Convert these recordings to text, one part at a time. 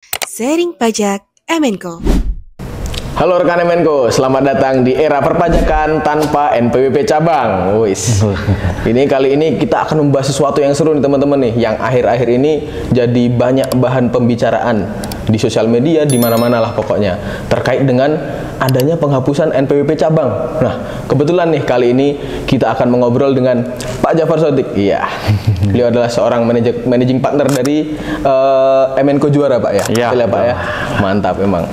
Sharing Pajak Emenko. Halo rekan Emenko, selamat datang di era perpajakan tanpa NPWP cabang. Wis. Kali ini kita akan membahas sesuatu yang seru nih teman-teman nih, yang akhir-akhir ini jadi banyak bahan pembicaraan di sosial media, di mana-mana lah pokoknya, terkait dengan adanya penghapusan NPWP cabang. Nah, kebetulan nih kali ini kita akan mengobrol dengan Pak Jafar Sodik. Iya, beliau adalah seorang managing partner dari Emenko Juara, Pak ya. Iya, Pak ya. Mantap emang.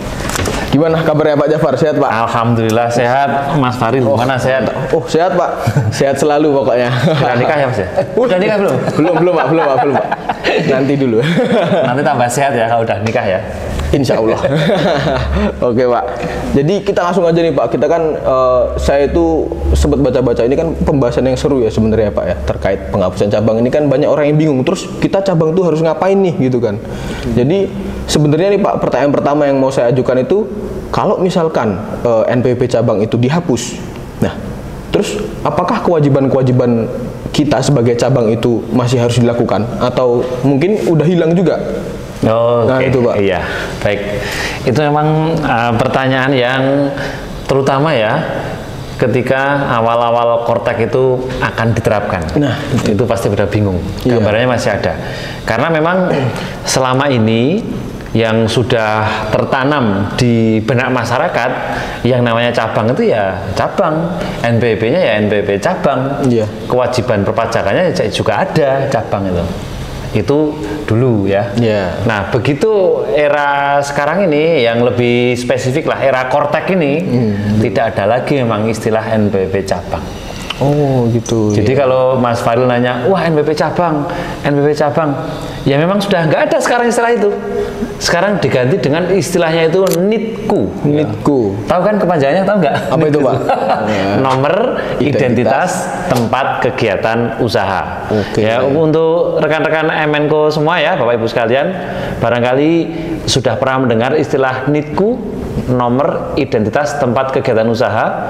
Gimana kabarnya Pak Jafar? Sehat Pak? Alhamdulillah sehat. Mas Farid gimana sehat? Oh sehat Pak, sehat selalu pokoknya. Udah nikah ya Mas ya? Udah nikah belum? Belum Pak. Nanti dulu. Nanti tambah sehat ya kalau udah nikah ya. Insya Allah. Oke Pak. Jadi kita langsung aja nih Pak. Kita kan saya itu sempat baca-baca, ini kan pembahasan yang seru ya sebenarnya Pak ya, terkait penghapusan cabang. Ini kan banyak orang yang bingung. Terus kita cabang tuh harus ngapain nih gitu kan? Jadi sebenarnya nih Pak, pertanyaan pertama yang mau saya ajukan itu, kalau misalkan NPWP cabang itu dihapus, nah terus apakah kewajiban-kewajiban kita sebagai cabang itu masih harus dilakukan atau mungkin udah hilang juga? Oh, nah itu Pak. Iya, baik. Itu memang pertanyaan yang terutama ya ketika awal-awal Kortek itu akan diterapkan. Nah, itu pasti udah bingung. Gambarannya masih ada. Karena memang selama ini yang sudah tertanam di benak masyarakat, yang namanya cabang itu ya cabang, NPWP-nya ya NPWP cabang, kewajiban perpajakannya juga ada cabang itu dulu ya. Nah begitu era sekarang ini yang lebih spesifik lah, era Kortek ini tidak ada lagi memang istilah NPWP cabang. Oh gitu. Jadi kalau Mas Faril nanya, wah NPWP cabang, ya memang sudah nggak ada sekarang istilah itu. Sekarang diganti dengan istilahnya itu NITKU. NITKU. Tahu kan kepanjangannya, tahu nggak? Apa itu Pak? Nomor identitas tempat kegiatan usaha. Ya, untuk rekan-rekan Emenko semua ya, Bapak Ibu sekalian, barangkali sudah pernah mendengar istilah NITKU, nomor identitas tempat kegiatan usaha.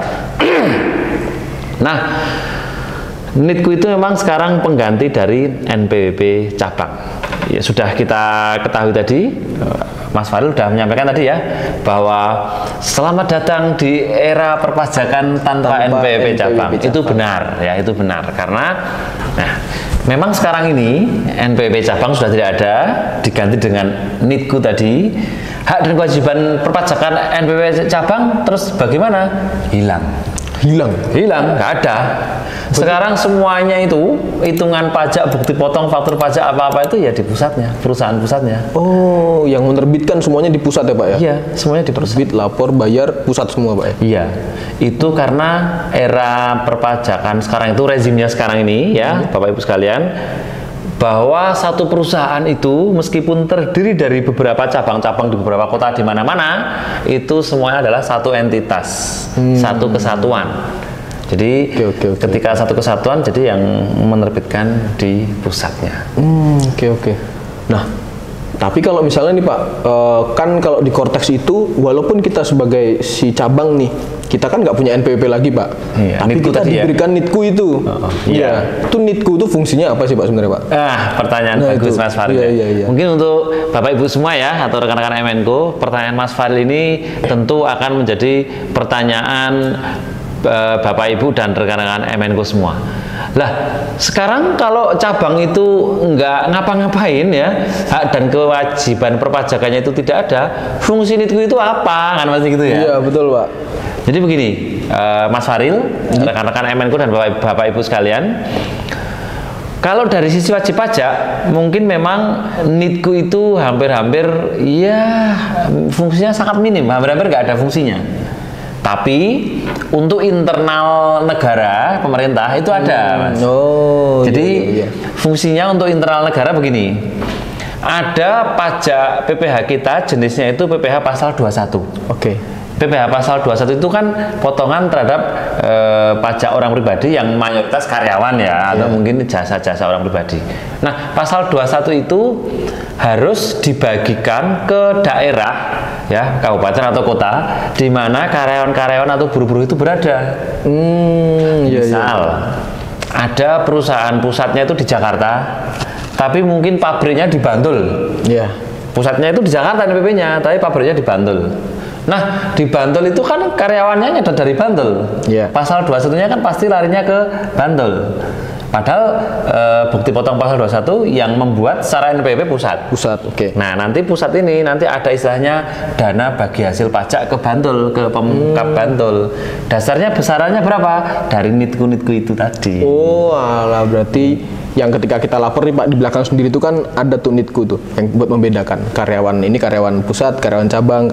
Nah, NITKU itu memang sekarang pengganti dari NPWP cabang. Ya sudah kita ketahui tadi, Mas Faril sudah menyampaikan tadi ya, bahwa selamat datang di era perpajakan tanpa NPWP cabang. Itu benar ya, itu benar karena nah memang sekarang ini NPWP cabang sudah tidak ada, diganti dengan NITKU tadi. Hak dan kewajiban perpajakan NPWP cabang terus bagaimana? Hilang, nggak ada. Sekarang semuanya itu hitungan pajak, bukti potong, faktur pajak apa-apa itu ya di pusatnya, perusahaan pusatnya. Oh, yang menerbitkan semuanya di pusat ya Pak ya? Iya, semuanya di pusat. Terbit, lapor, bayar, pusat semua Pak ya? Iya, itu karena era perpajakan sekarang itu, rezimnya sekarang ini ya, Bapak Ibu sekalian, bahwa satu perusahaan itu meskipun terdiri dari beberapa cabang-cabang di beberapa kota di mana-mana, itu semuanya adalah satu entitas, satu kesatuan. Jadi ketika satu kesatuan, jadi yang menerbitkan di pusatnya. Nah, tapi kalau misalnya nih Pak, kan kalau di Kortex itu, walaupun kita sebagai si cabang nih, kita kan nggak punya NPWP lagi Pak, tapi kita diberikan NITKU itu. Itu NITKU itu fungsinya apa sih Pak sebenarnya Pak? Pertanyaan bagus Mas Faril. Mungkin untuk Bapak Ibu semua ya, atau rekan-rekan Emenko, pertanyaan Mas Faril ini tentu akan menjadi pertanyaan Bapak Ibu dan rekan-rekan Emenko semua. Lah, sekarang kalau cabang itu nggak ngapa-ngapain ya, hak dan kewajiban perpajakannya itu tidak ada, fungsi NITKU itu apa? Kan masih gitu ya? Iya, betul Pak. Jadi begini, Mas Faril, rekan-rekan Emenko dan Bapak Ibu sekalian, kalau dari sisi wajib pajak, mungkin memang NITKU itu hampir-hampir ya fungsinya sangat minim, hampir-hampir nggak ada fungsinya. Tapi untuk internal negara, pemerintah itu ada, Mas. Jadi fungsinya untuk internal negara begini. Ada pajak PPh kita, jenisnya itu PPh pasal 21. PPh pasal 21 itu kan potongan terhadap pajak orang pribadi yang mayoritas karyawan ya, atau mungkin jasa-jasa orang pribadi. Nah, pasal 21 itu harus dibagikan ke daerah ya, kabupaten atau kota di mana karyawan-karyawan atau buruh-buruh itu berada. Misal ada perusahaan pusatnya itu di Jakarta, tapi mungkin pabriknya di Bantul. pusatnya itu di Jakarta NPWP-nya, tapi pabriknya di Bantul. Nah, di Bantul itu kan karyawannya ada dari Bantul. Iya. Pasal 21-nya kan pasti larinya ke Bantul. Padahal bukti potong pasal 21 yang membuat secara NPWP pusat. Pusat, oke. Nah, nanti pusat ini nanti ada istilahnya dana bagi hasil pajak ke Bantul, ke Pemkab Bantul. Dasarnya besarannya berapa? Dari nitku-nitku itu tadi. Oh, alah, berarti yang ketika kita lapor nih Pak, di belakang sendiri itu kan ada tuh nitku tuh yang buat membedakan karyawan ini karyawan pusat, karyawan cabang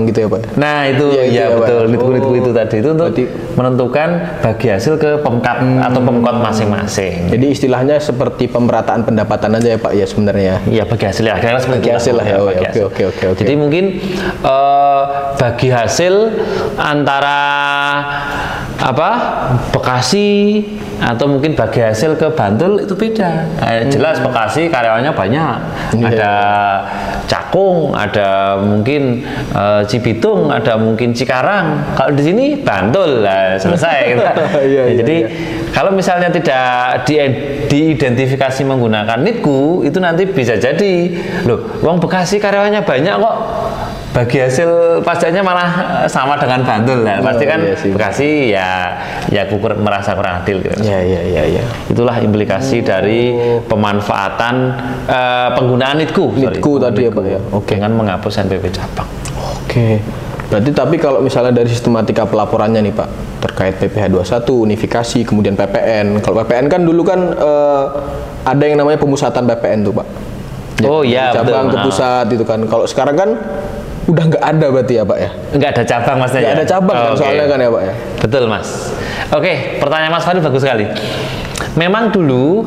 gitu ya Pak. Nah, itu Iya, itu ya ya, Pak. betul, nitku-nitku itu tadi itu untuk Berarti- menentukan bagi hasil ke Pemkab atau Pemkot masing-masing. Jadi istilahnya seperti pemerataan pendapatan aja ya Pak ya sebenarnya. Iya, bagi hasil ya, kira-kira seperti Bagi itulah. hasil lah ya. Oh, Bagi ya. hasil. Oke. Jadi mungkin bagi hasil antara apa Bekasi atau mungkin bagi hasil ke Bantul itu beda. Jelas Bekasi karyawannya banyak, ada Cakung, ada mungkin Cibitung, ada mungkin Cikarang. Kalau di sini Bantul, lah selesai. Iya, Jadi iya. kalau misalnya tidak diidentifikasi menggunakan nitku, itu nanti bisa jadi, loh, uang Bekasi karyawannya banyak kok, bagi hasil pajaknya malah sama dengan Bantul lah. Pasti kan iya sih. Bekasi ya merasa kurang adil gitu. Iya. Itulah implikasi dari pemanfaatan penggunaan nitku. Nitku tadi ya Pak ya. Oke, dengan menghapus NPWP cabang. Oke. Berarti tapi kalau misalnya dari sistematika pelaporannya nih Pak terkait PPh 21, unifikasi, kemudian PPN. Kalau PPN kan dulu kan ada yang namanya pemusatan PPN tuh Pak. Oh iya, Dari cabang betul. ke pusat itu kan. Kalau sekarang kan udah nggak ada berarti ya Pak ya. Nggak ada cabang maksudnya. Nggak ya? ada cabang kan Oke. soalnya kan ya Pak ya. Betul Mas. Oke, pertanyaan Mas Fadil bagus sekali. Memang dulu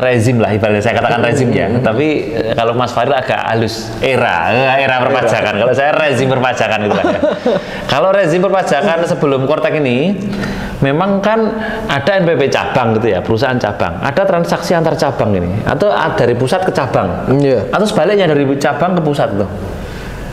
rezim lah ibaratnya saya katakan rezim ya. Tapi kalau Mas Fadil agak halus era perpajakan. Kalau saya rezim perpajakan itu kan ya. Kalau rezim perpajakan sebelum Kortek ini memang kan ada NPWP cabang gitu ya, perusahaan cabang. Ada transaksi antar cabang ini atau dari pusat ke cabang. Iya. Atau sebaliknya dari cabang ke pusat tuh.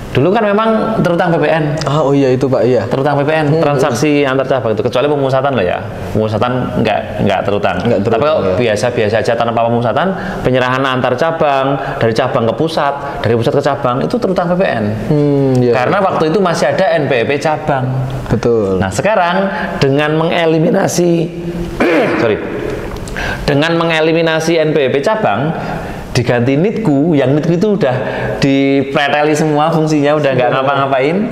Dulu kan memang terutang PPN. Ah, oh iya itu Pak, iya. Terutang PPN, transaksi antar cabang itu kecuali pemusatan loh ya. Pemusatan nggak terutang. Nggak terutang, Tapi kalau ya. biasa-biasa aja tanpa pemusatan, penyerahan antar cabang, dari cabang ke pusat, dari pusat ke cabang itu terutang PPN. Iya. Karena waktu itu masih ada NPWP cabang. Betul. Nah, sekarang dengan mengeliminasi dengan mengeliminasi NPWP cabang diganti nitku, yang nitku itu udah dipreteli semua fungsinya, udah nggak ngapa-ngapain.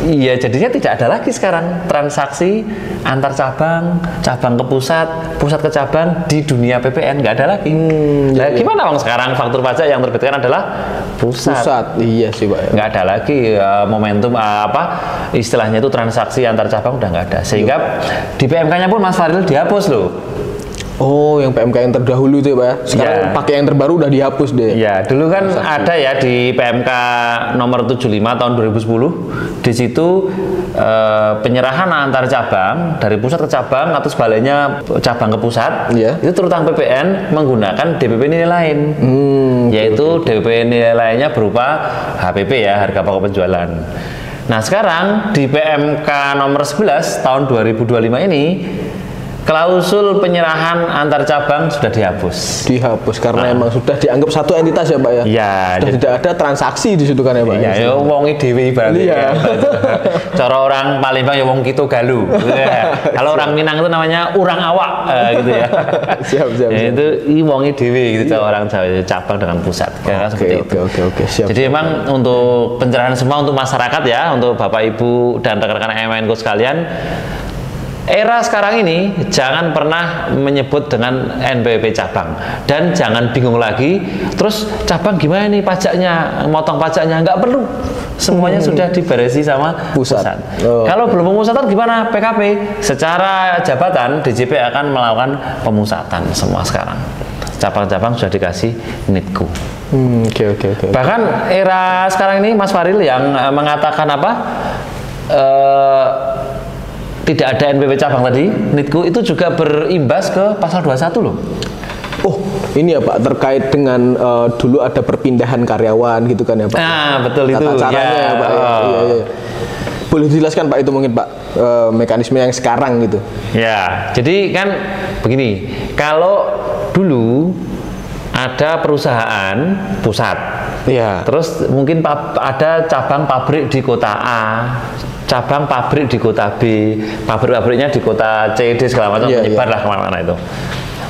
Ya jadinya tidak ada lagi sekarang transaksi antar cabang, cabang ke pusat, pusat ke cabang di dunia PPN, nggak ada lagi. Nah, gimana bang sekarang faktur pajak yang terbitkan adalah pusat. Pusat, iya sih Pak ya. Nggak ada lagi momentum istilahnya itu transaksi antar cabang udah nggak ada, sehingga di PMK-nya pun Mas Fadil dihapus loh. Oh, yang PMK yang terdahulu itu ya Pak ya. Sekarang Iya. pakai yang terbaru udah dihapus deh. Ya, dulu kan ada ya di PMK nomor 75 tahun 2010. Di situ penyerahan antar cabang dari pusat ke cabang atau sebaliknya cabang ke pusat, Iya. itu terutang PPN menggunakan DPP nilai lain. Yaitu DPP nilai lainnya berupa HPP ya, harga pokok penjualan. Nah, sekarang di PMK nomor 11 tahun 2025 ini klausul penyerahan antar cabang sudah dihapus. Dihapus karena emang sudah dianggap satu entitas ya Pak ya. Ya, Sudah tidak ada transaksi di situ kan ya Pak. ya wongi dhewe ibaratnya. Iya. Cara orang Palembang ya wong kita galu. Ya. Kalau orang Minang itu namanya urang awak gitu ya. Siap. Ya, itu wongi dhewe gitu cara orang Jawa, cabang dengan pusat. Kira-kira seperti itu. Oke, siap. Jadi memang untuk pencerahan semua untuk masyarakat ya, untuk Bapak Ibu dan rekan-rekan MNK sekalian, era sekarang ini jangan pernah menyebut dengan NPWP cabang, dan jangan bingung lagi terus cabang gimana nih pajaknya, motong pajaknya, nggak perlu, semuanya sudah diberesi sama pusat. Oh. Kalau belum pemusatan gimana PKP, secara jabatan DJP akan melakukan pemusatan semua sekarang, cabang-cabang sudah dikasih nitku. Oke. Bahkan era sekarang ini Mas Faril yang mengatakan apa, tidak ada NPWP cabang tadi, nitku itu juga berimbas ke pasal 21 loh. Oh, ini ya Pak terkait dengan dulu ada perpindahan karyawan gitu kan ya Pak. Nah, betul itu. Tata caranya ya Pak. Iya. Boleh dijelaskan Pak itu mungkin Pak mekanisme yang sekarang gitu. Ya, jadi kan begini, kalau dulu ada perusahaan pusat, Iya. Terus mungkin ada cabang pabrik di kota A, cabang pabrik di kota B, pabrik-pabriknya di kota C, D segala macam, menyebar lah kemana-mana itu.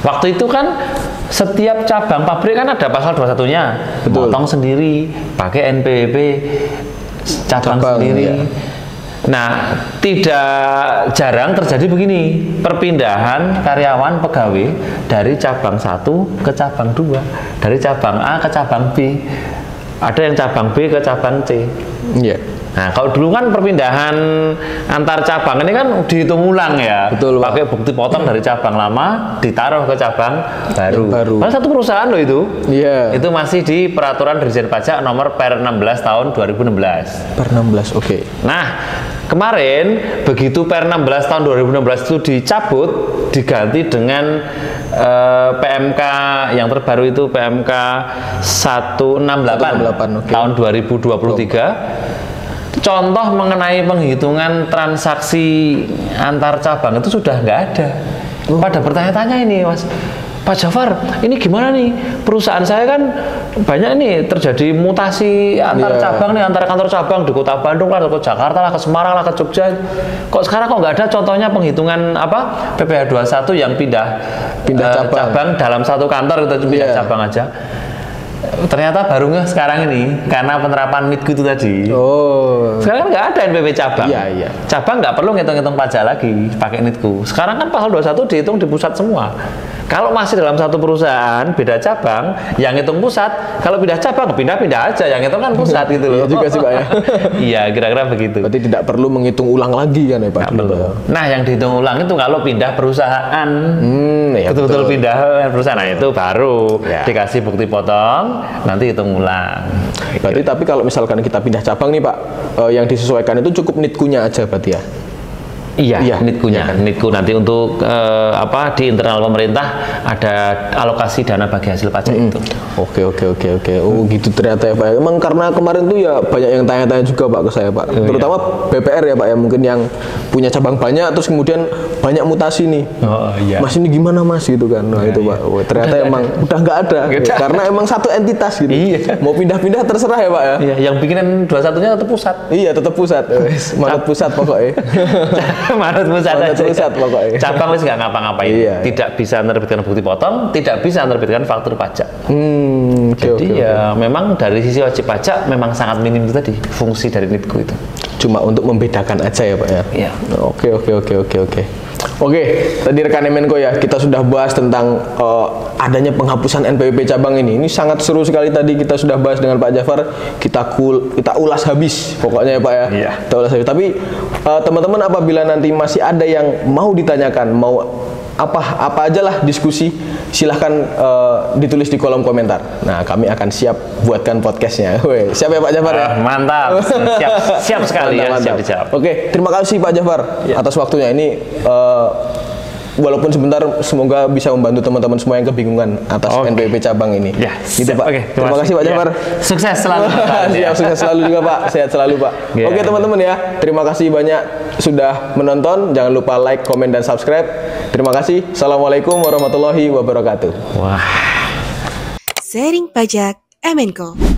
Waktu itu kan setiap cabang pabrik kan ada pasal 21-nya, potong sendiri, pakai NPWP cabang sendiri. Ya. Nah, tidak jarang terjadi begini, perpindahan karyawan pegawai dari cabang 1 ke cabang 2, dari cabang A ke cabang B. Ada yang cabang B ke cabang C. Iya. Nah, kalau dulu kan perpindahan antar cabang ini kan dihitung ulang ya. Betul, Pak. Pakai bukti potong dari cabang lama ditaruh ke cabang baru. Padahal satu perusahaan loh itu. Iya. Itu masih di Peraturan Dirjen Pajak nomor Per 16 tahun 2016. Per 16, oke. Nah, kemarin begitu Per 16 tahun 2016 itu dicabut, diganti dengan PMK yang terbaru itu PMK 168 tahun 2023. Contoh mengenai penghitungan transaksi antar cabang itu sudah nggak ada. Pada bertanya-tanya ini, Mas, Pak Jafar, ini gimana nih? Perusahaan saya kan banyak nih terjadi mutasi antar cabang nih, antar kantor cabang di kota Bandung lah, ke Jakarta lah, ke Semarang lah, ke Jogja. Kok sekarang kok nggak ada contohnya penghitungan apa PPh 21 yang pindah cabang dalam satu kantor, kita pindah cabang aja. Ternyata baru sekarang ini karena penerapan NITKU itu tadi. Sekarang nggak ada NPWP cabang. Iya. Cabang nggak perlu ngitung-ngitung pajak lagi pakai NITKU. Sekarang kan pasal 21 dihitung di pusat semua. Kalau masih dalam satu perusahaan beda cabang, yang ngitung pusat. Kalau pindah cabang, pindah aja. Yang ngitung kan pusat gitu loh. Iya juga sih Pak ya. Iya, kira-kira begitu. Berarti tidak perlu menghitung ulang lagi kan ya Pak? Nah, yang dihitung ulang itu kalau pindah perusahaan, betul-betul pindah perusahaan, nah itu baru dikasih bukti potong, nanti hitung ulang. Berarti tapi kalau misalkan kita pindah cabang nih Pak, yang disesuaikan itu cukup NITKU-nya aja berarti ya? Iya, NITKU-nya. NITKU nanti untuk di internal pemerintah ada alokasi dana bagi hasil pajak itu. Oke. Oh gitu ternyata ya Pak. Emang karena kemarin tuh ya banyak yang tanya-tanya juga Pak ke saya Pak. Terutama BPR ya Pak ya, mungkin yang punya cabang banyak terus kemudian banyak mutasi nih. Mas ini gimana Mas gitu kan. Nah itu Pak. Ternyata emang udah nggak ada. Karena emang satu entitas gitu. Mau pindah-pindah terserah ya Pak ya. Iya, yang bikinan 21-nya tetap pusat. Iya, tetap pusat. Manut pusat pokoknya. Manut pusat pokoknya. Cabang wis nggak ngapa-ngapain. Tidak bisa menerbitkan bukti potong, tidak bisa menerbitkan faktur pajak. Jadi memang dari sisi wajib pajak memang sangat minim itu tadi fungsi dari NITKU itu. Cuma untuk membedakan aja ya Pak ya. Iya. Oke, tadi rekan Menko ya, kita sudah bahas tentang adanya penghapusan NPWP cabang ini. Ini sangat seru sekali tadi kita sudah bahas dengan Pak Jafar. Kita ulas habis pokoknya ya Pak ya. Iya. Kita ulas habis. Tapi teman-teman apabila nanti masih ada yang mau ditanyakan, mau apa aja lah diskusi, silahkan ditulis di kolom komentar. Nah, kami akan siap buatkan podcastnya. Siap ya Pak Jafar ya? Mantap, siap sekali mantap, ya, siap dijawab. Oke, terima kasih Pak Jafar atas waktunya ini. Walaupun sebentar, semoga bisa membantu teman-teman semua yang kebingungan atas NPWP cabang ini. Ya, gitu Pak. Terima kasih Pak Jafar. Sukses selalu. Sukses selalu juga Pak. Sehat selalu Pak. Oke teman-teman ya, terima kasih banyak sudah menonton. Jangan lupa like, komen, dan subscribe. Terima kasih. Assalamualaikum warahmatullahi wabarakatuh. Sharing Pajak Menko.